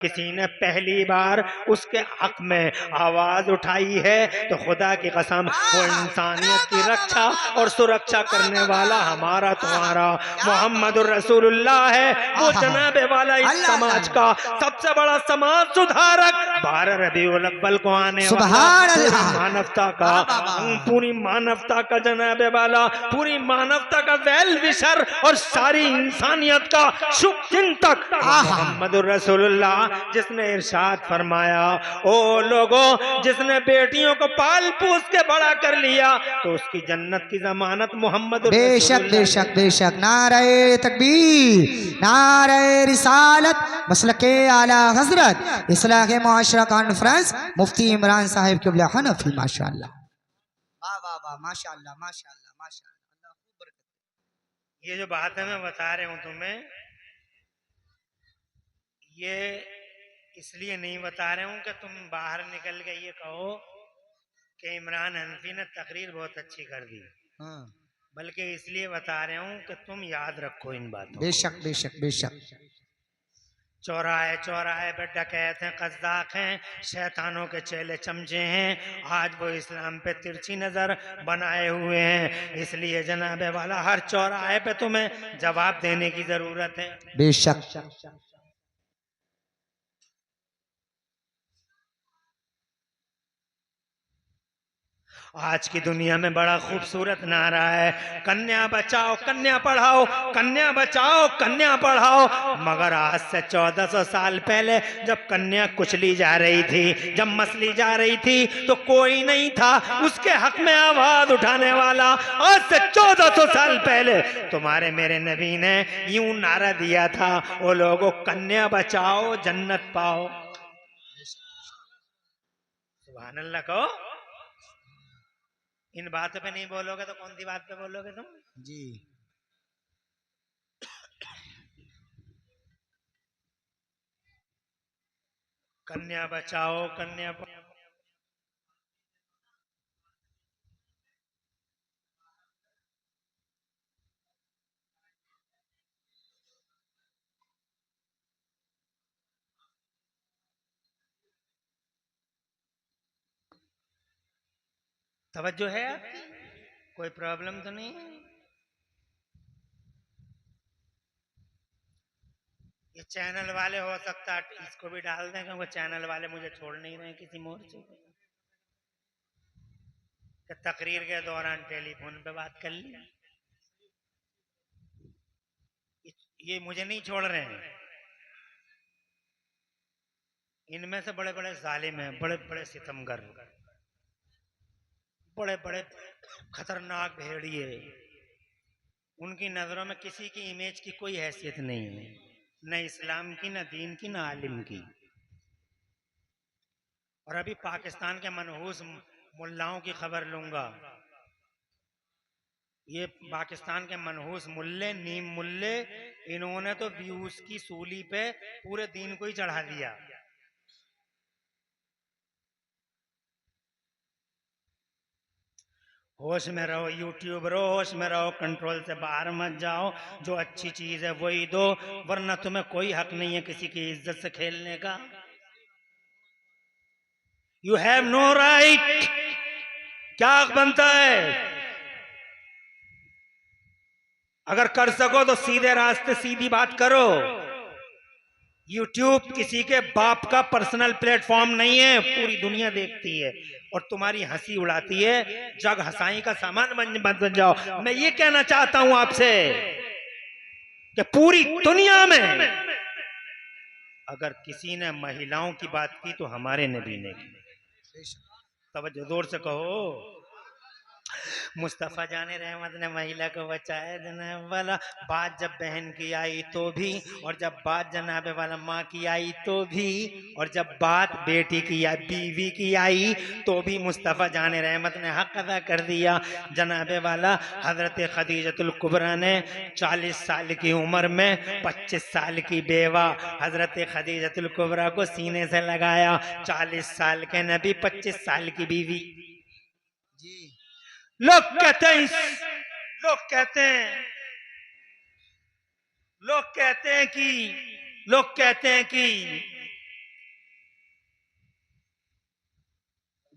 किसी ने पहली बार उसके हक में आवाज उठाई है तो खुदा की कसम वो इंसानियत की रक्षा और सुरक्षा करने वाला हमारा तुम्हारा मोहम्मद रसूलुल्लाह है। वो जनाबे वाला इस समाज का सबसे बड़ा समाज सुधारक 12 रबीउल अव्वल को आने वाला पूरी मानवता का जनाबे वाला पूरी मानवता का वेल विशर और सारी इंसानियत का शुभ चिंतक मोहम्मद रसूलुल्लाह, जिसने इरशाद फरमाया, ओ लोगों, जिसने बेटियों को पाल पोस के बड़ा कर लिया तो उसकी जन्नत की जमानत मोहम्मद बेशक बेशक बेशक। नारे तकबीर, नारे रिसालत, मसलके आला हजरत इस्लाह मुआशरा कॉन्फ्रेंस मुफ्ती इमरान साहिब क़िबला हनफी। माशाअल्लाह, वाह वाह वाह, माशाअल्लाह माशाअल्लाह माशाअल्लाह। ये जो बात है मैं बता रहा हूँ तुम्हें, ये इसलिए नहीं बता रहा हूँ कि तुम बाहर निकल के ये कहो कि इमरान हनफी ने तकरीर बहुत अच्छी कर दी, बल्कि इसलिए बता रहा हूँ कि तुम याद रखो इन बातों। बेशक बेशक बेशक। चौराहे चौराहे पे डकैत हैं, कज़्ज़ाक़ हैं, शैतानों के चेले चमचे हैं, आज वो इस्लाम पे तिरछी नजर बनाए हुए हैं। इसलिए जनाबे वाला हर चौराहे पे तुम्हें जवाब देने की जरूरत है। बेशक। आज की दुनिया में बड़ा खूबसूरत नारा है, कन्या बचाओ कन्या पढ़ाओ, कन्या बचाओ कन्या पढ़ाओ। मगर आज से 1400 साल पहले जब कन्या कुचली जा रही थी, जब मसली जा रही थी, तो कोई नहीं था उसके हक में आवाज उठाने वाला। आज से 1400 साल पहले तुम्हारे मेरे नबी ने यूं नारा दिया था, ओ लोगों, कन्या बचाओ जन्नत पाओ। सुभान अल्लाह कहो। इन बातों पे नहीं बोलोगे तो कौन सी बात पे बोलोगे तुम जी? कन्या बचाओ कन्या तवज्जो है आपकी? कोई प्रॉब्लम तो नहीं है? ये चैनल वाले हो सकता है इसको भी डाल दें, क्योंकि चैनल वाले मुझे छोड़ नहीं रहे किसी मोर्चे पे कि तकरीर के दौरान टेलीफोन पे बात कर ली। ये मुझे नहीं छोड़ रहे हैं। इनमें से बड़े बड़े जालिम हैं, बड़े बड़े सितमगर, बड़े बड़े खतरनाक भेड़िए। उनकी नजरों में किसी की इमेज की कोई हैसियत नहीं है, न इस्लाम की, न दीन की, न आलिम की। और अभी पाकिस्तान के मनहूस मुल्लाओं की खबर लूंगा। ये पाकिस्तान के मनहूस मुल्ले, नीम मुल्ले, इन्होंने तो व्यूज की सूली पे पूरे दीन को ही चढ़ा दिया। होश में रहो यूट्यूबरो, होश में रहो, कंट्रोल से बाहर मत जाओ। जो अच्छी चीज है वही दो, वरना तुम्हें कोई हक नहीं है किसी की इज्जत से खेलने का। You have no right. क्या हक बनता है? अगर कर सको तो सीधे रास्ते सीधी बात करो। यूट्यूब किसी के बाप का पर्सनल प्लेटफॉर्म नहीं है, पूरी दुनिया देखती है और तुम्हारी हंसी उड़ाती है। जग हंसाई का सामान बन जाओ। मैं ये कहना चाहता हूं आपसे कि पूरी दुनिया में अगर किसी ने महिलाओं की बात की तो हमारे नबी ने की। तवज्जो जोर से कहो। मुस्तफ़ा जाने रहमत ने महिला को बचाया जनाब वाला। बात जब बहन की आई तो भी, और जब बात जनाब वाला माँ की आई तो भी, और जब बात बेटी की या बीवी की आई तो भी मुस्तफ़ा जाने रहमत ने हक अदा कर दिया। जनाब वाला हजरत खदीजतुल कुबरा ने 40 साल की उम्र में 25 साल की बेवा हजरत खदीजतुल कुबरा को सीने से लगाया। 40 साल के नबी, 25 साल की बीवी। लोग कहते हैं लोग कहते हैं लोग कहते हैं कि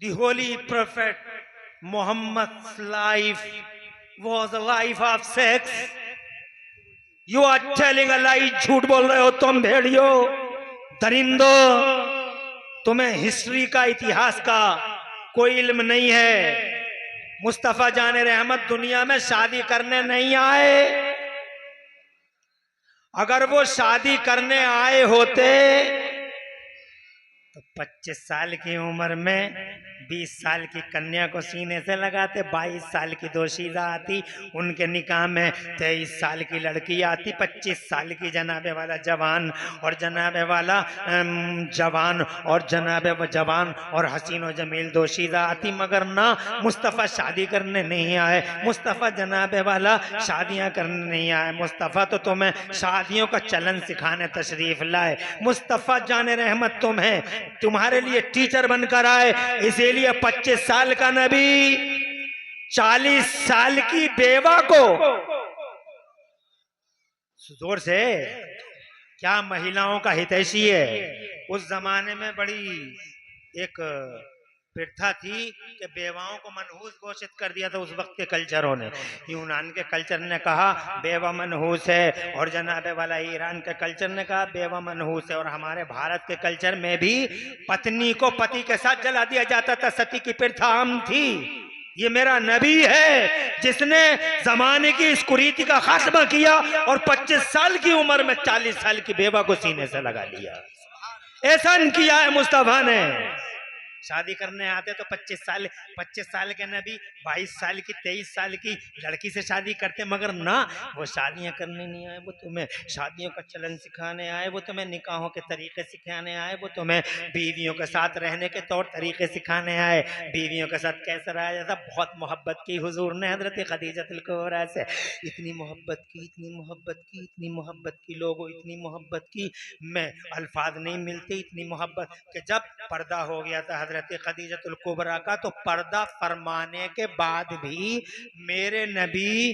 The holy prophet Muhammad's life was a life of sex. You are telling a lie. झूठ बोल रहे हो तुम भेड़ियो, दरिंदो। तुम्हें हिस्ट्री का, इतिहास का कोई इल्म नहीं है। मुस्तफा जान रहमत दुनिया में शादी करने नहीं आए। अगर वो शादी करने आए होते तो 25 साल की उम्र में 20 साल की कन्या को सीने से लगाते, 22 साल की दोशीदा आती, उनके निकाह में 23 साल की लड़की आती, 25 साल की जनाबे वाला जवान और जनाबे वाला जवान और जनाबे जवान और हसीन और जमील दोशीदा आती। मगर ना, मुस्तफ़ा शादी करने नहीं आए। मुस्तफ़ा जनाबे वाला शादियां करने नहीं आए। मुस्तफ़ा तो तुम्हें शादियों का चलन सिखाने तशरीफ लाए। मुस्तफ़ा जाने रहमत तुम्हारे लिए टीचर बनकर आए। इसीलिए 25 साल का नबी 40 साल की बेवा को, जोर से, क्या महिलाओं का हितैषी है। उस जमाने में बड़ी एक प्रथा थी कि बेवाओं को मनहूस घोषित कर दिया था उस वक्त के कल्चरों ने। यूनान के कल्चर ने कहा बेवा मनहूस है, और जनाबे वाला ईरान के कल्चर ने कहा बेवा मनहूस है, और हमारे भारत के कल्चर में भी पत्नी को पति के साथ जला दिया जाता था। सती की प्रथा आम थी। ये मेरा नबी है जिसने जमाने की इस कुरीति का खात्मा किया और 25 साल की उम्र में 40 साल की बेवा को सीने से लगा लिया। एहसान किया है मुस्तफा ने। शादी करने आते तो 25 साल के नबी 22 साल की 23 साल की लड़की से शादी करते। मगर ना, वो शादियां करने नहीं आए। वो तुम्हें शादियों का चलन सिखाने आए। वो तुम्हें निकाहों के तरीके सिखाने आए। वो तुम्हें बीवियों के साथ रहने के तौर तरीके सिखाने आए। बीवियों के साथ कैसे रहा जाता। बहुत मोहब्बत की हुजूर ने हजरत खदीजतुल कुबरा से, इतनी मोहब्बत की, इतनी मोहब्बत की, इतनी मोहब्बत की, लोगों इतनी मोहब्बत की, मैं अल्फाज नहीं मिलते, इतनी मोहब्बत कि जब पर्दा हो गया था हजरत खदीजतुल कुबरा का, तो पर्दा फरमाने के बाद भी मेरे नबी,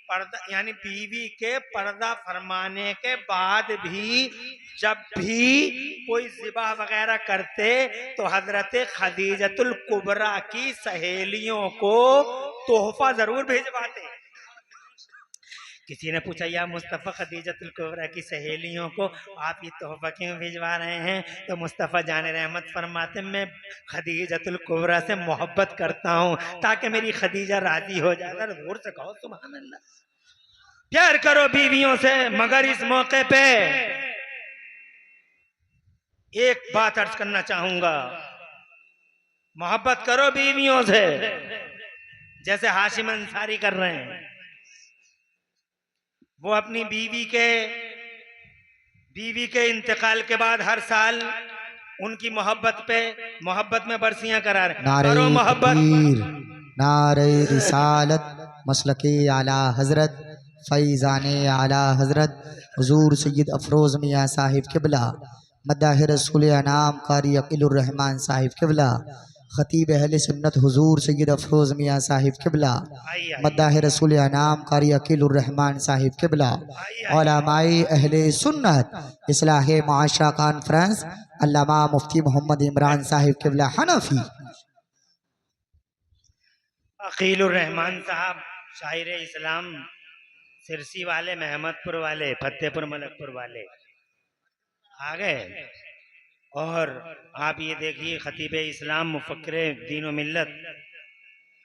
पर्दा यानी बीवी के पर्दा फरमाने के बाद भी जब भी कोई ज़िबा वगैरह करते तो हजरत खदीजतुल कुबरा की सहेलियों को तोहफा जरूर भिजवाते। किसी ने पूछा या मुस्तफ़ा खदीजतुल कुबरा की सहेलियों को आप ये तोहफा क्यों भिजवा रहे हैं? तो मुस्तफ़ा जाने रहमत फरमाते मैं खदीजतुल कुबरा से मोहब्बत करता हूँ ताकि मेरी खदीजा राजी हो जाए। जोर से कहो सुभान अल्लाह। प्यार करो बीवियों से, मगर इस मौके पे एक बात अर्ज करना चाहूंगा, मोहब्बत करो बीवियों से जैसे हाशिम अंसारी कर रहे हैं। वो अपनी बीवी के इंतकाल के बाद हर साल उनकी मोहब्बत में बरसियां करा रहे। करो मोहब्बत। नारे रिसालत, मसलके आला हजरत, फैज़ाने आला हजरत हुजूर सैयद अफरोज मियाँ साहिब किबला, मद्दाह रसूल अनाम कारी अकीलुर रहमान साहिब किबला, खतीब अहले सुन्नत हुजूर सैयद अफरोज मियाँ साहिब किबला, मद्दाह रसूल अनाम कारी अकीलुर रहमान साहिब किबला, उलमाए अहले सुन्नत इस्लाह मुआशरा कॉन्फ्रेंस अल्लामा मुफ्ती मोहम्मद इमरान साहिब किबला हनफी। अकीलुर रहमान साहब शायर इस्लाम, सिरसी वाले, महमदपुर वाले, फतेहपुर मलकपुर वाले आ गए। और आप ये देखिए खतीब इस्लाम, मुफक्किर दीन व मिल्लत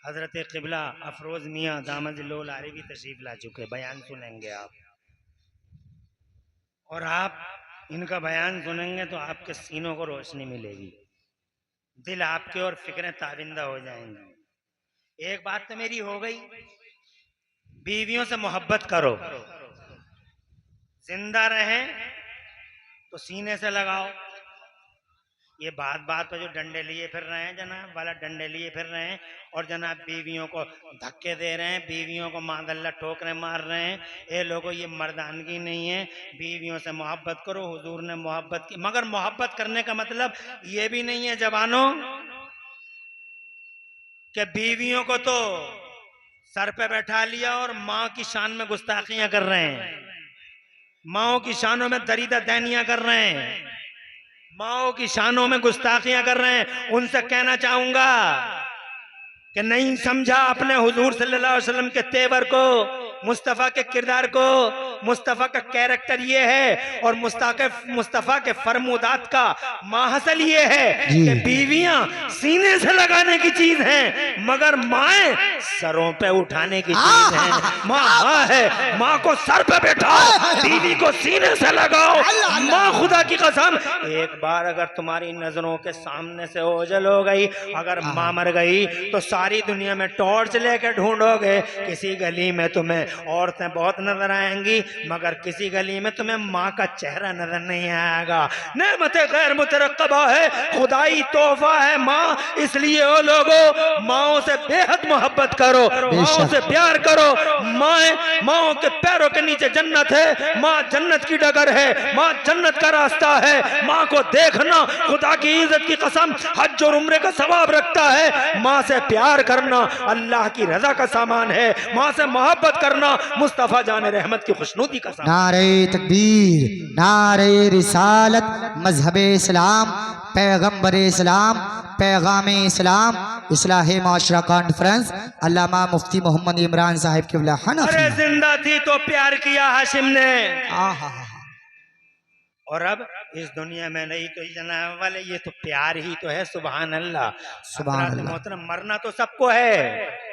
हजरत क़िबला अफरोज मियाँ दामद लोल आरिवी तशरीफ ला चुके। बयान सुनेंगे आप, और आप इनका बयान सुनेंगे तो आपके सीनों को रोशनी मिलेगी, दिल आपके और फिक्रें ताबिंदा हो जाएंगी। एक बात तो मेरी हो गई, बीवियों से मोहब्बत करो, जिंदा रहे तो सीने से लगाओ। ये बात पर जो डंडे लिए फिर रहे हैं जनाब वाला, डंडे लिए फिर रहे हैं और जनाब बीवियों को धक्के दे रहे हैं, बीवियों को मादल्ला ठोकरे मार रहे हैं, ये लोगों ये मर्दानगी नहीं है। बीवियों से मोहब्बत करो, हुजूर ने मोहब्बत की। मगर मोहब्बत करने का मतलब ये भी नहीं है जवानों कि बीवियों को तो सर पे बैठा लिया और माँ की शान में गुस्ताखियां कर रहे हैं, माओ की शानों में दरीदा दैनियां कर रहे हैं। माओ की शानों में गुस्ताखियां कर रहे हैं, उनसे कहना चाहूंगा कि नहीं समझा अपने हुजूर सल्लल्लाहु अलैहि वसल्लम के तेवर को, मुस्तफ़ा के किरदार को। मुस्तफ़ा का कैरेक्टर ये है और मुस्तफ़ा के फरमूदात का माहसल ये है कि बीवियां सीने से लगाने की चीज हैं, मगर माएँ सरों पे उठाने की चीज है। माँ है, माँ को सर पे बैठाओ, बीवी को सीने से लगाओ। माँ खुदा की कसम, एक बार अगर तुम्हारी नजरों के सामने से ओझल हो गई, अगर माँ मर गई तो सारी दुनिया में टॉर्च लेकर ढूंढोगे। किसी गली में तुम्हें औरतें बहुत नजर आएंगी, मगर किसी गली में तुम्हें माँ का चेहरा नजर नहीं आएगा। नेमते गैर मुतरक्कबा है, खुदाई तोहफा है माँ। इसलिए ओ लोगों, माओ से बेहद मोहब्बत करो, माओ से प्यार करो। माओ के पैरों के नीचे जन्नत है, माँ जन्नत की डगर है, माँ जन्नत का रास्ता है। माँ को देखना खुदा की इज्जत की कसम हज और उम्रे का सवाब रखता है। माँ से प्यार करना अल्लाह की रजा का सामान है। माँ से मोहब्बत करना मुस्तफ़ा जाने रहमत की खुशनुदी का सामान। नारे तकबीर, नारे रिसालत, मजहब इस्लाम, पैगम्बर इस्लाम, पैगाम इस्लाम, इस्लाह माशरा कॉन्फ्रेंस, अल्लामा मुफ्ती मोहम्मद इमरान साहिब क़िबला हनफी। अरे जिंदा थी तो प्यार किया हाशिम ने, और अब इस दुनिया में नहीं तो जनाब वाले, ये तो प्यार ही तो है। सुभान अल्लाह, सुभान अल्लाह। मोहतरम, मरना तो सबको है।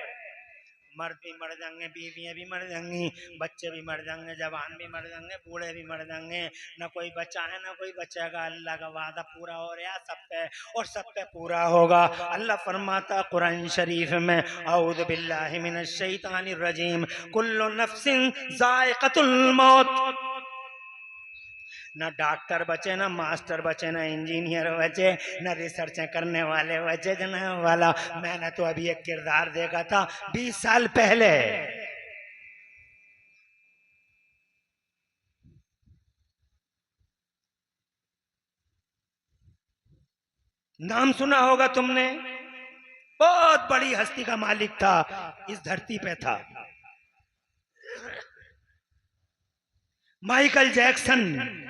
मर्द भी मर जाएंगे, बीवियां भी मर जाएंगी, बच्चे भी मर जाएंगे, जवान भी मर जाएंगे, बूढ़े भी मर जाएंगे। न कोई बच्चा है न कोई बचेगा। अल्लाह का वादा पूरा हो रहा सब पे, और सब पे पूरा होगा। अल्लाह फरमाता कुरान शरीफ में, औज़ु बिल्लाहि मिनश शैतानिर रजीम, कुल्लु नफ्सिन ज़ाइक़तुल मौत। न डॉक्टर बचे, न मास्टर बचे, न इंजीनियर बचे, न रिसर्च करने वाले बचे। जनाब वाला, मैंने तो अभी एक किरदार देखा था 20 साल पहले। नाम सुना होगा तुमने, बहुत बड़ी हस्ती का मालिक था, इस धरती पे था, माइकल जैक्सन।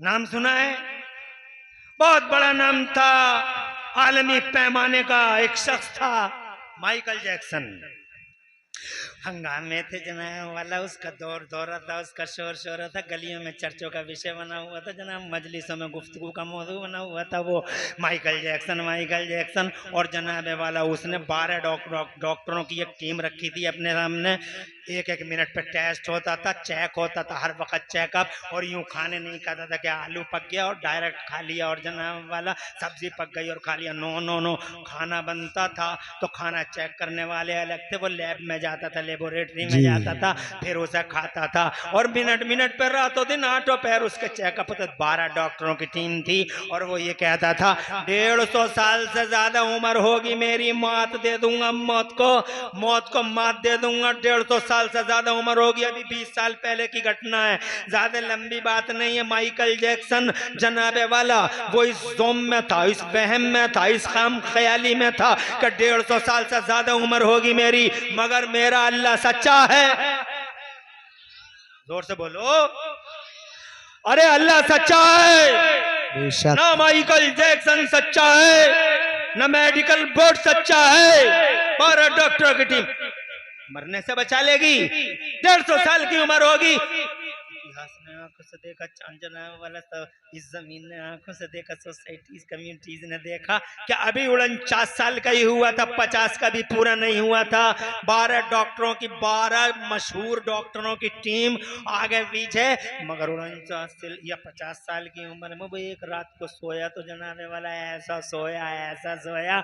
नाम सुना है? बहुत बड़ा नाम था, आलमी पैमाने का एक शख्स था माइकल जैक्सन। हंगामे थे जनाब वाला, उसका दौर दौरा था, उसका शोर शोर था, गलियों में चर्चों का विषय बना हुआ था जनाब, मजलिसों में गुफ्तगू का मौजू बना हुआ था वो माइकल जैक्सन, माइकल जैक्सन। और जनाब वाला उसने 12 डॉक्टरों की एक टीम रखी थी अपने सामने। एक मिनट पे टेस्ट होता था, चेक होता था, हर वक्त चेकअप। और यूं खाने नहीं खाता था कि आलू पक गया और डायरेक्ट खा लिया, और जनाब वाला सब्जी पक गई और खा लिया। नो नो नो, खाना बनता था तो खाना चेक करने वाले अलग थे, वो लैब में जाता था, लेबोरेटरी में जाता था, फिर उसे खाता था। और मिनट मिनट पर, रातों दिन, आठों पैर उसके चेकअप होते। 12 डॉक्टरों की टीम थी और वो ये कहता था 150 साल से ज्यादा उम्र होगी मेरी, मात दे दूंगा मौत को मात दे दूंगा। 150 साल से ज्यादा उम्र होगी, अभी 20 साल पहले की घटना है, ज्यादा लंबी बात नहीं है। माइकल जैक्सन जनाबे वाला वो इस जोम में था, इस वहम में था, इस खाम ख्याली में था कि 150 साल से ज्यादा उम्र होगी मेरी, मगर मेरा अल्लाह सच्चा है। जोर से बोलो, अरे अल्लाह सच्चा है। ना माइकल जैक्सन सच्चा है, ना मेडिकल बोर्ड सच्चा है। 12 डॉक्टरों की टीम मरने से बचा लेगी। 150 साल की उम्र होगी, इतिहास ने आंखों से देखा, चांजना वाला तो इस जमीन ने आंखों से देखा, सोसाइटीज कम्युनिटीज ने देखा कि अभी 49 साल का ही हुआ था, 50 का भी पूरा नहीं हुआ था। 12 डॉक्टरों की, 12 मशहूर डॉक्टरों की टीम आगे पीछे, मगर 49 या 50 साल की उम्र में वो एक रात को सोया तो जनाने वाला ऐसा सोया, ऐसा सोया,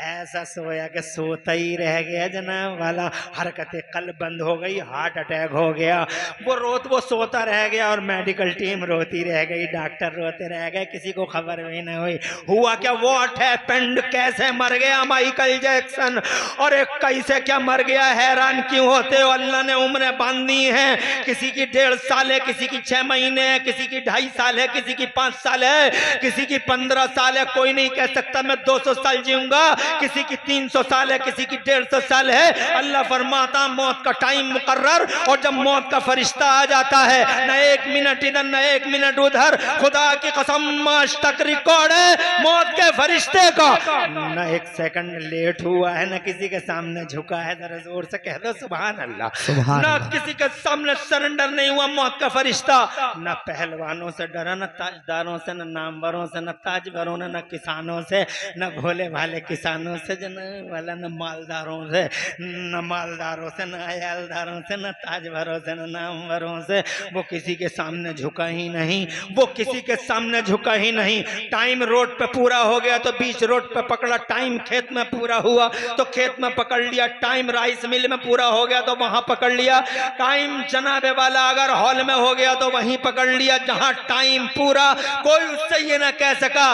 ऐसा सोया कि सोता ही रह गया जनाब वाला। हरकतें कल्ब बंद हो गई, हार्ट अटैक हो गया। वो सोता रह गया और मेडिकल टीम रोती रह गई, डॉक्टर रोते रह गए, किसी को खबर भी नहीं हुई। हुआ क्या, व्हाट हैपेंड, कैसे मर गया माइकल जैक्सन, और एक कैसे क्या मर गया, हैरान क्यों होते हो? अल्लाह ने उम्रें बांधी हैं, किसी की 1.5 साल है, किसी की 6 महीने है, किसी की 2.5 साल है, किसी की 5 साल है, किसी की 15 साल है। कोई नहीं कह सकता मैं 200 साल जीऊंगा, किसी की 300 साल है, किसी की 150 साल है। अल्लाह फरमाता मौत का टाइम मुकर्रर, और जब मौत का फरिश्ता आ जाता है, न 1 मिनट इधर न 1 मिनट उधर। खुदा की कसम आज तक रिकॉर्ड है मौत के फरिश्ते का न 1 सेकंड लेट हुआ है, न किसी के सामने झुका है। जरा जोर से कह दो सुभान अल्लाह। सुभान न अल्लाह। किसी के सामने सरेंडर नहीं हुआ मौत का फरिश्ता। न पहलवानों से डरा, न ताजदारों से, न नामवरों से, न ताजवरों ने, न किसानों से, न भोले भाले किसानों से जन वाला, न मालदारों से, न मालदारों से, न अयालदारों से, न ताजवरों से, न नामवरों से। वो किसी के सामने झुका ही नहीं, वो किसी के सामने झुका ही नहीं। टाइम रोड पे पूरा हो गया तो बीच रोड पे पकड़ा, टाइम खेत में पूरा हुआ तो खेत में पकड़ लिया, टाइम राइस मिल में पूरा हो गया तो वहां पकड़ लिया, टाइम जनाबे वाला अगर हॉल में हो गया तो वहीं पकड़ लिया। जहां टाइम पूरा, कोई उससे ये ना कह सका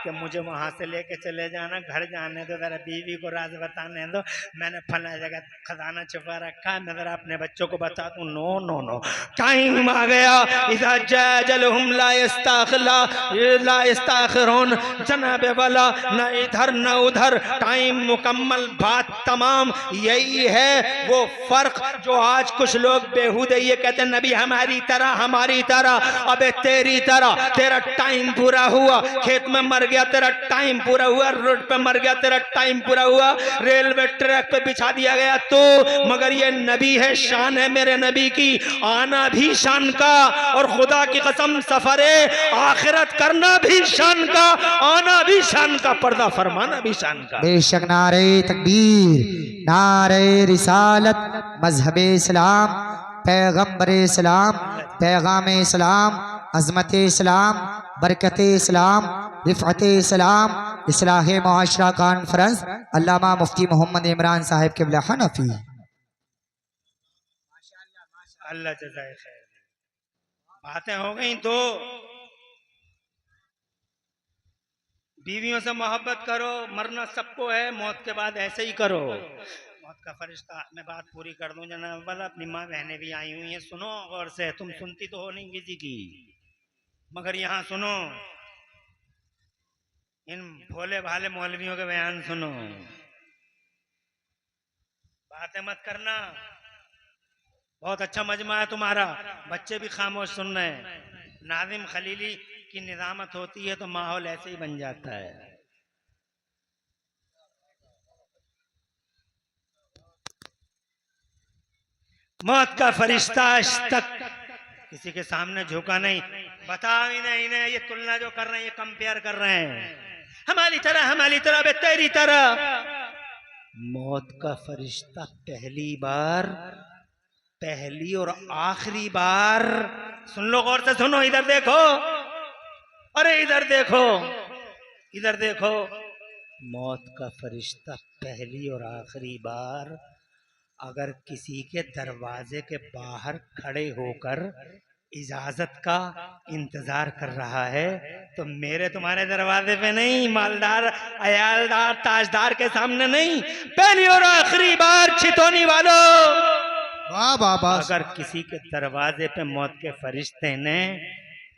कि मुझे वहां से लेके चले जाना, घर जाने दो, जरा बीवी को राज बताने दो, मैंने फला जगह खजाना छुपा रखा है, मैं जरा अपने बच्चों को बता दूं। नो नो नो, टाइम आ गया। इज़ा जाजलहुम ला यस्ताखिरून। जनाबे वाला न इधर न उधर, टाइम मुकम्मल, बात तमाम। यही है वो फर्क जो आज कुछ लोग बेहुदे ये कहते हैं नबी हमारी तरह, हमारी तरह। अबे तेरी तरह, तेरा टाइम पूरा हुआ, खेत में मर गया तेरा टाइम पूरा हुआ, रोड पे मर गया तेरा टाइम पूरा हुआ, रेलवे ट्रैक पे बिछा दिया गया तो। मगर ये नबी है, शान है मेरे नबी की, आना भी शान का, और खुदा की कसम सफरे आखिरत करना भी शान का, आना भी शान का, पर्दा फरमाना भी शान का। बेशक नारे तकबीर, नारे रिसालत, मजहब इस्लाम, पैगम्बर इस्लाम, पैगाम इस्लाम, अजमत इस्लाम, बरकत इस्लाम, रिफ़अत इस्लाम, इस्लाह मुआशरा कॉन्फ्रेंस, अल्लामा मुफ्ती मोहम्मद इमरान साहिब क़िबला हनफी। अल्लाह जज़ाए खैर। बातें हो गई तो बीवियों से मोहब्बत करो, मरना सबको है, मौत के बाद ऐसे ही करो। मौत का फरिश्ता, मैं बात पूरी कर दूं जनाब वाला, अपनी माँ बहनें भी आई हुई हैं, सुनो गौर से। तुम सुनती तो हो नहीं किसी की, मगर यहाँ सुनो, इन भोले भाले मौलवियों के बयान सुनो, बातें मत करना। बहुत अच्छा मजमा है तुम्हारा, बच्चे भी खामोश सुन रहे हैं। नाजिम खलीली की निजामत होती है तो माहौल ऐसे ही बन जाता है। मौत का फरिश्ता आज तक किसी के सामने झुका नहीं। बताओ इन्हें ये तुलना जो कर रहे हैं, ये कंपेयर कर रहे हैं, हमारी तरह बे तेरी तरह। मौत का फरिश्ता पहली और आखिरी बार, सुन लो गौर से सुनो, इधर देखो, अरे इधर देखो, इधर देखो। मौत का फरिश्ता पहली और आखिरी बार अगर किसी के दरवाजे के बाहर खड़े होकर इजाजत का इंतजार कर रहा है तो मेरे तुम्हारे दरवाजे पे नहीं, मालदार अयालदार ताजदार के सामने नहीं, पहली और आखिरी बार छितौनी वालों। वाह वाह वाह। अगर किसी के दरवाजे पे मौत के फरिश्ते ने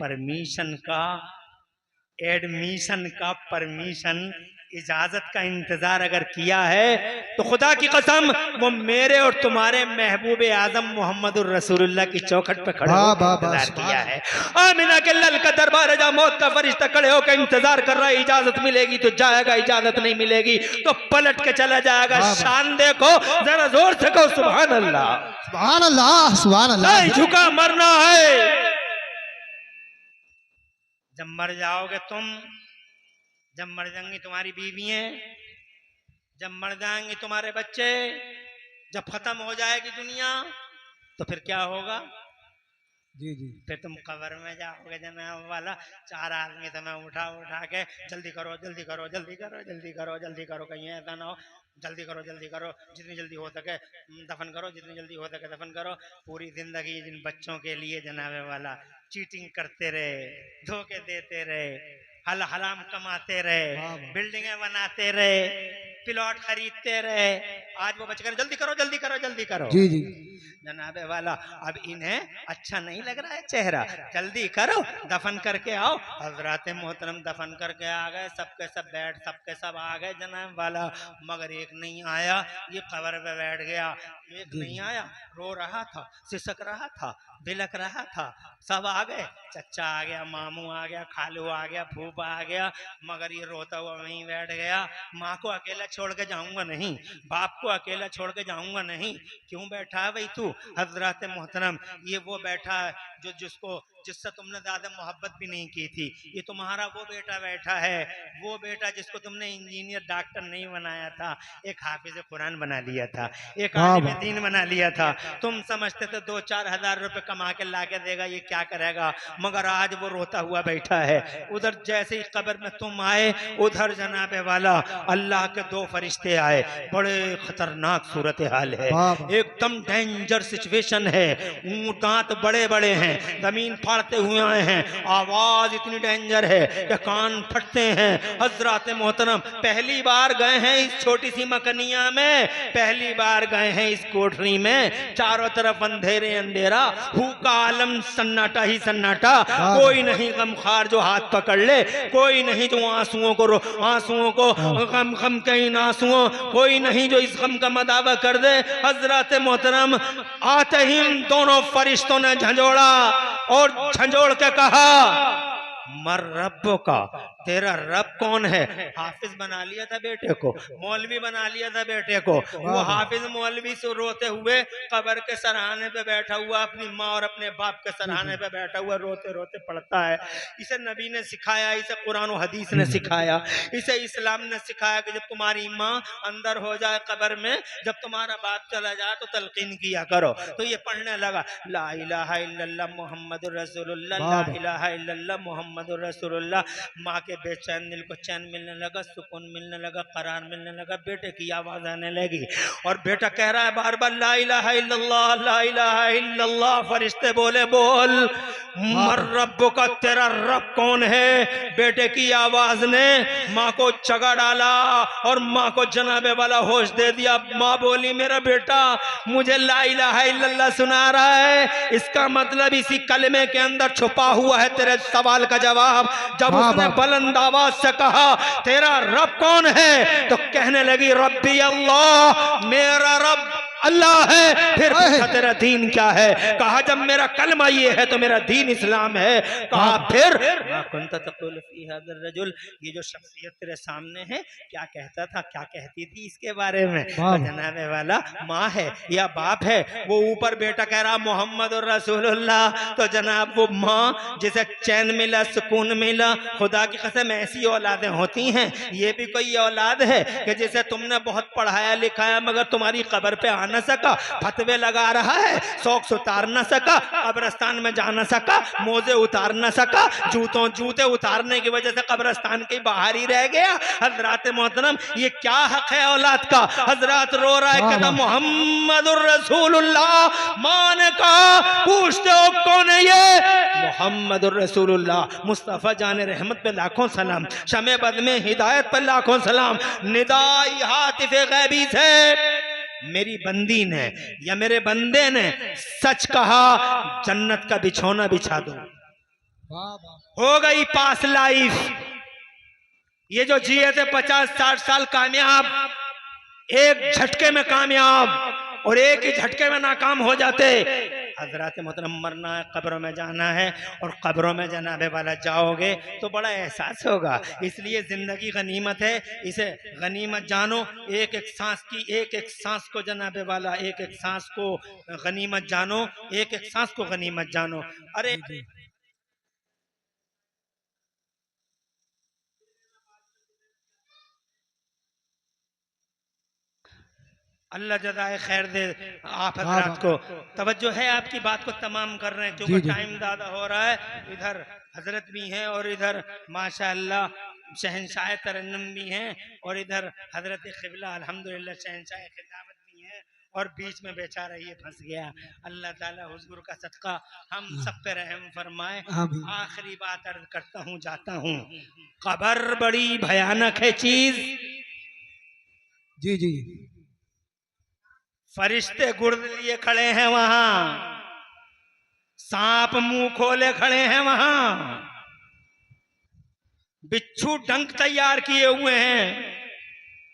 परमिशन का, एडमिशन का, परमिशन, इजाजत का इंतजार अगर किया है तो खुदा की कसम वो मेरे और तुम्हारे महबूब आजम मोहम्मद रसूलुल्लाह की चौखट पे खड़े होकर इंतजार किया है। आमिना के लल का दरबार है, जहां मौत का फरिश्ता खड़े होकर इंतजार कर रहा है, इजाजत मिलेगी तो जाएगा, इजाजत नहीं मिलेगी तो पलट के चला जाएगा। शान देखो, जरा जोर से कहो सुभान अल्लाह, सुभान अल्लाह, सुभान अल्लाह। नहीं झुका मरना है। जब मर जाओगे तुम, जब मर जाएंगी तुम्हारी बीवियां, जब मर जाएंगे तुम्हारे बच्चे, जब खत्म हो जाएगी दुनिया तो फिर क्या होगा? जी जी। फिर तुम कब्र में जाओगे जनाब वाला, 4 आदमी तुम्हें उठा के जल्दी करो जल्दी करो जल्दी करो जल्दी करो जल्दी करो, कहीं ऐसा ना हो, जल्दी करो जितनी जल्दी हो सके दफन करो, जितनी जल्दी हो सके दफन करो। पूरी जिंदगी जिन बच्चों के लिए जनाबे वाला चीटिंग करते रहे, धोखे देते रहे, हराम कमाते रहे, बिल्डिंगें बनाते रहे, प्लॉट खरीदते रहे, आज वो बच्चे जल्दी करो जल्दी करो जल्दी करो। जी जी। जनाबे वाला अब इन्हें अच्छा नहीं लग रहा है चेहरा, जल्दी करो दफन करके आओ। हजरत मोहतरम दफन करके आ गए, सबके सब बैठ सबके सब आ गए जनाब वाला, मगर एक नहीं आया, ये कब्र पे बैठ गया। एक जी नहीं आया, रो रहा था, सिसक रहा था, बिलक रहा था। सब आ गए, चचा आ गया, मामू आ गया, खालू आ गया, फूफा आ गया, मगर ये रोता हुआ वहीं बैठ गया। माँ को अकेला छोड़ के जाऊंगा नहीं, बाप को अकेला छोड़ के जाऊंगा नहीं। क्यों बैठा है भाई तू? हजरत मोहतरम ये वो बैठा है जो जिससे तुमने ज्यादा मोहब्बत भी नहीं की थी। ये तुम्हारा वो बेटा बैठा है, वो बेटा जिसको तुमने इंजीनियर डॉक्टर नहीं बनाया था, एक हाफिज कुरान बना लिया था, एक वाह आलिम वाह दीन बना लिया था। तुम समझते थे 2-4 हजार रुपए कमा के ला के देगा, ये क्या करेगा, मगर आज वो रोता हुआ बैठा है। उधर जैसे ही कब्र में तुम आए, उधर जनाबे वाला अल्लाह के 2 फरिश्ते आए। बड़े खतरनाक सूरत हाल है, वाह वाह एकदम डेंजर सिचुएशन है। ऊंट दांत बड़े बड़े हैं, जमीन फाड़ते हुए आए हैं, आवाज इतनी डेंजर है कि कान फटते हैं। हजरत मोहतरम पहली बार गए हैं इस छोटी सी मकनिया में, पहली बार गए हैं इस कोठरी में, चारों तरफ अंधेरे अंधेरा, हु का आलम सन्नाटा ही सन्नाटा। कोई नहीं गमखार जो हाथ पकड़ ले, कोई नहीं जो आंसुओं को गम के इन आंसुओं, कोई नहीं जो इस गम का मदावा कर दे। हजरत मोहतरम आते ही दोनों फरिश्तों ने झंझोड़ा और झंझोड़ के कहा, मर रब्बो का, तेरा रब कौन है? हाफिज बना लिया था बेटे को, मौलवी बना लिया था बेटे को। वो हाफिज मौलवी से रोते हुए कब्र के सराहने पे बैठा हुआ, अपनी माँ और अपने बाप के सराहने पे बैठा हुआ रोते रोते पड़ता है। इसे नबी ने सिखाया, इसे कुरान और हदीस ने सिखाया, इसे इस्लाम ने सिखाया कि जब तुम्हारी माँ अंदर हो जाए कब्र में, जब तुम्हारा बाप चला जाए तो तलकीन किया करो। तो ये पढ़ने लगा, ला इलाहा इल्लल्लाह मुहम्मदुर रसूलुल्लाह, ला इलाहा इल्लल्लाह मुहम्मदुर रसूलुल्लाह। माँ के बेचैन दिल को चैन मिलने लगा, सुकून मिलने लगा, करार मिलने लगा, बेटे की आवाज आने लगी और बेटा कह रहा है बार बार ला इलाहा इल्लल्लाह, ला इलाहा इल्लल्लाह। फरिश्ते बोले बोल मर रब्बो का, तेरा रब कौन है? बेटे की आवाज ने माँ को जगा डाला और माँ को जनाबे वाला होश दे दिया। माँ बोली मेरा बेटा मुझे ला इलाहा इल्लल्लाह सुना रहा है, इसका मतलब इसी कलमे के अंदर छुपा हुआ है तेरे सवाल का जवाब। जब उसने बुलंद आवाज से कहा तेरा रब कौन है, तो कहने लगी रब्बी अल्लाह, मेरा रब अल्लाह है। फिर पूछा तेरा दीन क्या है? कहा जब मेरा कलमा ये है तो मेरा दीन इस्लाम है। कहा फिर रजुल, ये जो शख्सियत तेरे सामने है क्या कहता था, क्या कहती थी इसके बारे में? तो जनाबे वाला माँ है या बाप है? वो ऊपर बेटा कह रहा मोहम्मद और रसूलुल्लाह। तो जनाब वो माँ जिसे चैन मिला, सुकून मिला, खुदा की कसम ऐसी औलादें होती हैं। ये भी कोई औलाद है कि जिसे तुमने बहुत पढ़ाया लिखाया मगर तुम्हारी कब्र पे आ न सका, फतवे लगा रहा है, शौक से उतार न सका, कब्रस्तान में जा न सका, मोजे उतार न सका, जूते उतारने की वजह से कब्रस्तान के बाहर ही रह गया। हजरत मोहतरम ये क्या हक है औलाद का? हजरत रो रहा है, कहता मोहम्मदुर रसूलुल्लाह। माँ ने कहा पूछते हो कौन है ये? मोहम्मदुर रसूलुल्लाह, मुस्तफा जाने रहमत पे लाखों सलाम, शमे बद में हिदायत पर लाखों सलाम। निदाई हातिफे गैबी से मेरी बंदी ने या मेरे बंदे ने सच कहा, जन्नत का बिछौना बिछा दो। हो गई पास लाइफ। ये जो जिए थे 50-60 साल कामयाब, एक झटके में कामयाब और एक ही झटके में नाकाम हो जाते। हजरत मोहतरम मरना है, कब्रों में जाना है, और कब्रों में जनाबे वाला जाओगे तो बड़ा एहसास होगा। इसलिए जिंदगी गनीमत है, इसे गनीमत जानो। एक एक सांस की, एक एक सांस को जनाबे वाला, एक एक सांस को गनीमत जानो, एक एक सांस को गनीमत जानो। अरे अल्लाह जज़ाए खैर दे आप हजरात को। तवज्जो है आपकी बात को तमाम कर रहे हैं क्योंकि टाइम ज़्यादा हो रहा है। इधर हजरत भी हैं और इधर माशाअल्लाह शहनशाह तरन्नुम भी हैं और इधर हजरत क़िबला अल्हम्दुलिल्लाह शहनशाह खिलाफत भी हैं और बीच में बेचारा ये फंस गया। अल्लाह ताला हुजूर का सदका हम सब पे रहम फरमाए। आखिरी बात अर्ज करता हूँ, जाता हूँ। कब्र बड़ी भयानक है चीज। जी जी फरिश्ते गुर्द लिए खड़े हैं वहां, सांप मुंह खोले खड़े हैं वहां, बिच्छू डंक तैयार किए हुए हैं।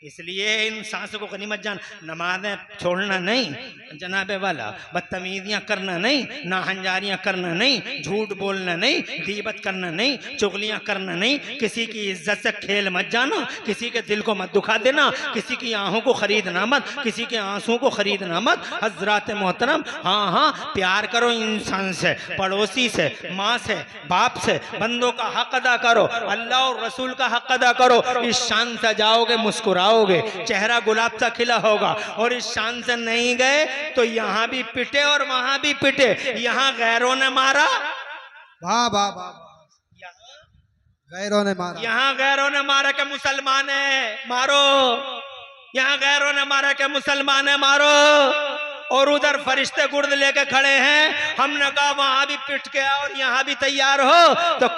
इसलिए इन सांसों को गनीमत जान, नमाजें छोड़ना नहीं जनाबे वाला, बदतमीजियां करना नहीं, नाहंजारियां करना नहीं, झूठ बोलना नहीं, गीबत करना नहीं, चुगलियां करना नहीं, किसी की इज्जत से खेल मत जाना, किसी के दिल को मत दुखा देना, किसी की आंखों को खरीदना मत, किसी के आंसू को खरीदना मत। हजरात मोहतरम, हाँ हाँ प्यार करो इंसान से, पड़ोसी से, माँ से, बाप से, बंदों का हक अदा करो, अल्लाह और रसूल का हक अदा करो। इस शान से जाओगे मुस्कुराओगे, चेहरा गुलाब सा खिला होगा। और इस शान से नहीं गए तो यहाँ भी पिटे और वहां भी पिटे। यहाँ गैरों ने मारा, वाह वाह वाह, गैरों ने मारा, यहाँ गैरों ने मारा कि मुसलमान है मारो, यहाँ गैरों ने मारा कि मुसलमान है मारो। और उधर फरिश्ते गुर्द लेके खड़े हैं। हमने कहा वहां भी पिट के आओ और यहाँ भी तैयार हो, तो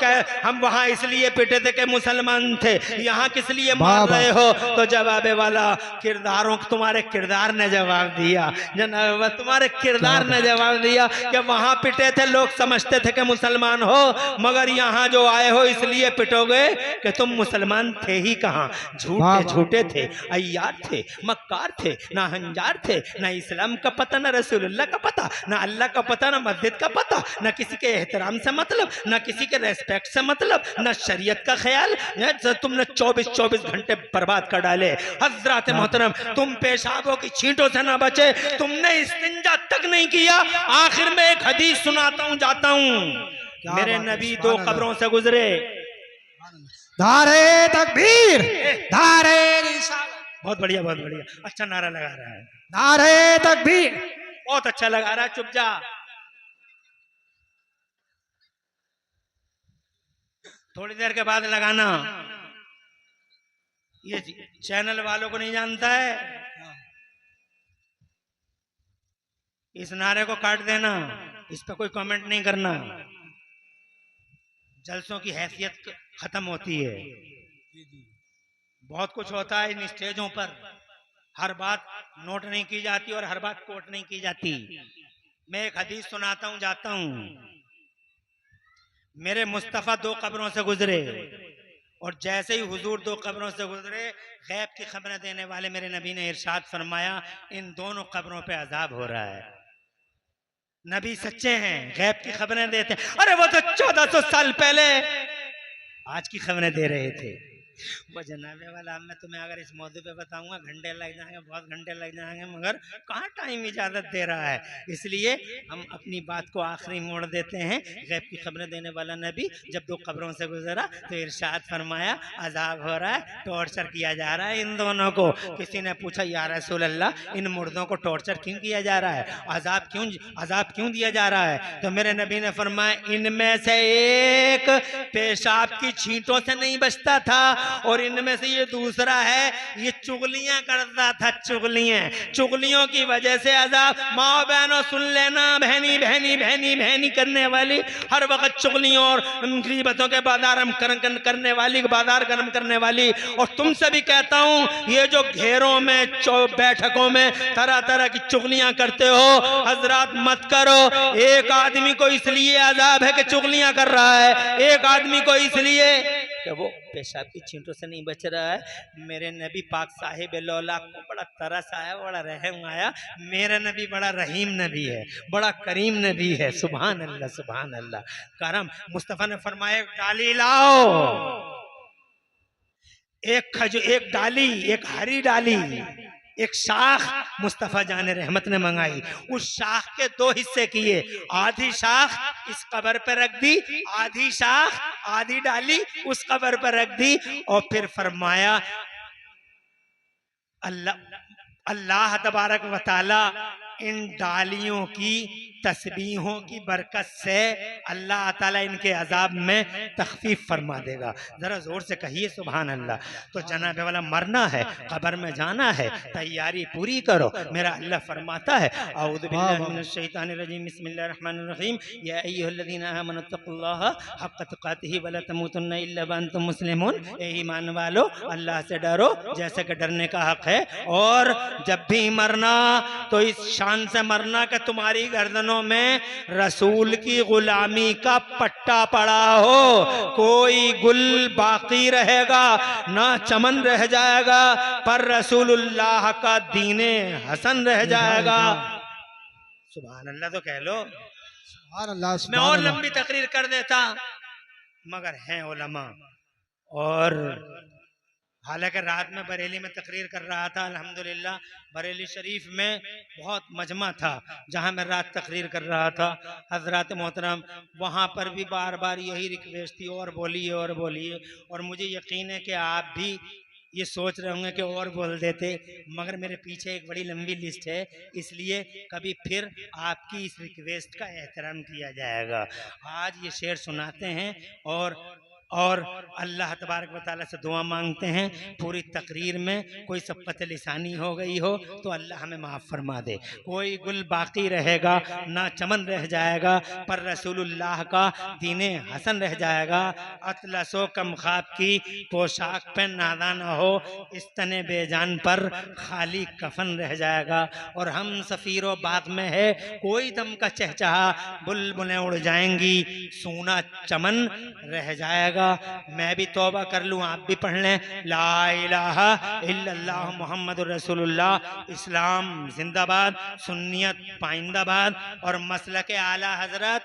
हम वहां इसलिए पिटे थे कि मुसलमान थे, यहाँ किस लिए मार रहे हो? तो जवाब वाला किरदारों, तुम्हारे किरदार ने जवाब दिया जनाब, तुम्हारे किरदार ने जवाब दिया कि वहां पिटे थे, लोग समझते थे कि मुसलमान हो, मगर यहाँ जो आए हो इसलिए पिटोगे कि तुम मुसलमान थे ही कहाँ, झूठे झूठे थे, अय्यार थे, मक्कार थे, ना हंजार थे, ना इस्लाम का पता, ना रसूलुल्लाह का पता, ना अल्लाह का पता, ना मस्जिद का पता, ना किसी के एहतराम से मतलब, ना किसी के रेस्पेक्ट से मतलब, ना शरीयत का ख्याल। तुमने 24 घंटे बर्बाद कर डाले। हजरात मोहतरम, तुम पेशाबों की छींटों से ना बचे, तुमने इस्तिंजा तक नहीं किया। आखिर में एक हदीस सुनाता हूं, जाता हूं। मेरे नबी 2 कब्रों से गुजरे। नारे तकबीर, नारे रिसालत। बहुत बढ़िया, बहुत बढ़िया, अच्छा नारा लगा रहा है। नारे तकबीर, बहुत अच्छा लगा रहा है। चुप जा, थोड़ी देर के बाद लगाना। ये चैनल वालों को नहीं जानता है, इस नारे को काट देना, इस पर कोई कमेंट नहीं करना। जलसों की हैसियत खत्म होती है। बहुत कुछ होता है इन स्टेजों पर, हर बात नोट नहीं की जाती और हर बात कोट नहीं की जाती। मैं एक हदीस सुनाता हूं, जाता हूं। मेरे मुस्तफा 2 कब्रों से गुजरे, और जैसे ही हुजूर 2 कब्रों से गुजरे, गैब की खबरें देने वाले मेरे नबी ने इरशाद फरमाया, इन दोनों कब्रों पे अजाब हो रहा है। नबी सच्चे हैं, गैब की खबरें देते हैं। अरे वो तो 1400 साल पहले आज की खबरें दे रहे थे। वो जनाबे वाला, मैं तुम्हें अगर इस मौजू पे बताऊंगा घंटे लग जाएंगे, बहुत घंटे लग जाएंगे, मगर कहाँ टाइम इजाजत दे रहा है। इसलिए हम अपनी बात को आखिरी मोड़ देते हैं। गैब की खबरें देने वाला नबी जब 2 कब्रों से गुजरा तो इरशाद फरमाया, अजाब हो रहा है, टॉर्चर किया जा रहा है इन दोनों को। किसी ने पूछा, या रसूल अल्लाह, इन मुर्दों को टॉर्चर क्यों किया जा रहा है, अजाब क्यों दिया जा रहा है? तो मेरे नबी ने फरमाया, इनमें से एक पेशाब की छींटों से नहीं बचता था, और इनमें से ये दूसरा है, ये चुगलियां करता था। चुगलियों की वजह से अजाब। माँ बहनों सुन लेना, बहनी करने वाली, हर वक्त चुगलियों और गीबतों के बाजार करने वाली, बाजार गर्म करने वाली। और तुमसे भी कहता हूं, ये जो घेरों में, बैठकों में तरह तरह की चुगलियां करते हो, हजरात मत करो। एक आदमी को इसलिए अजाब है कि चुगलियां कर रहा है, एक आदमी को इसलिए कि वो पेशाब की छींटों से नहीं बच रहा है। मेरे नबी पाक साहिब लौला को बड़ा तरस आया, बड़ा रहम आया। मेरा नबी बड़ा रहीम नबी है, बड़ा करीम नबी है। सुभान अल्लाह, सुभान अल्लाह। करम मुस्तफा ने फरमाया, डाली लाओ, एक डाली, एक हरी डाली, एक शाख मुस्तफा जाने रहमत ने मंगाई। उस शाख के 2 हिस्से किए, आधी शाख इस कब्र पर रख दी, आधी शाख, आधी डाली उस कब्र पर रख दी। और फिर फरमाया, अल्लाह तबारक व तआला इन डालियों की तस्बीहों की बरकत से अल्लाह ताला इनके अजाब में तखफीफ फरमा देगा। जरा जोर से कहिए सुभान अल्लाह। तो जनाब वाला मरना है, कब्र में जाना है, तैयारी पूरी करो। मेरा अल्लाह फरमाता है औज़ु बिल्लाहि मिनश शैतानिर रजीम बिस्मिल्लाहिर रहमानिर रहीम या अय्युहल्लज़ीना आमनु तक़ुल्लाहा हक़्क़ तुक़ातिही वला तमूतुन्ना इल्ला व अंतुम मुस्लिमून। ए ईमान वालो, अल्लाह से डरो जैसे कि डरने का हक है, और जब भी मरना तो इस शान से मरना कि तुम्हारी गर्दनों में रसूल की गुलामी का पट्टा पड़ा हो। कोई गुल बाकी रहेगा ना चमन रह जाएगा, पर रसूलुल्लाह का दीने हसन रह जाएगा। सुभान अल्लाह तो कह लो। सुभान अल्लाह, मैं सुभान और अल्लाह। लंबी तकरीर कर देता, मगर हैं उलमा। और हालांकि रात में बरेली में तकरीर कर रहा था, अल्हम्दुलिल्लाह बरेली शरीफ में बहुत मजमा था जहां मैं रात तकरीर कर रहा था। हजरत मोहतरम वहां पर भी बार बार यही रिक्वेस्ट थी, और बोलिए और बोलिए। और मुझे यकीन है कि आप भी ये सोच रहे होंगे कि और बोल देते, मगर मेरे पीछे एक बड़ी लंबी लिस्ट है, इसलिए कभी फिर आपकी इस रिक्वेस्ट का एहतराम किया जाएगा। आज ये शेर सुनाते हैं और अल्लाह तबारक व तआला से दुआ मांगते हैं पूरी तकरीर में कोई सबकत लिसानी हो गई हो तो अल्लाह हमें माफ़ फरमा दे। कोई गुल बाकी रहेगा ना चमन रह जाएगा, पर रसूलुल्लाह का दीने हसन रह जाएगा। अतलसो कम ख्वाब की पोशाक पे नादा न हो, इस तने बेजान पर खाली कफन रह जाएगा। और हम सफ़ीरो बाग में है, कोई दम का चहचहा, बुलबुलें उड़ जाएंगी, सूना चमन रह जाएगा। मैं भी तौबा कर लूं, आप भी पढ़ लें, ला इलाहा इल्लल्लाह मुहम्मदुर रसूलुल्लाह। इस्लाम जिंदाबाद, सुन्नियत पाइंदाबाद, और मसलके आला हजरत,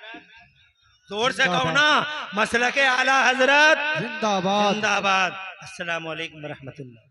जोर से कहो ना, मसलके आला हजरत जिंदाबाद। जिंदाबाद। अस्सलामु अलैकुम व रहमतुल्लाह।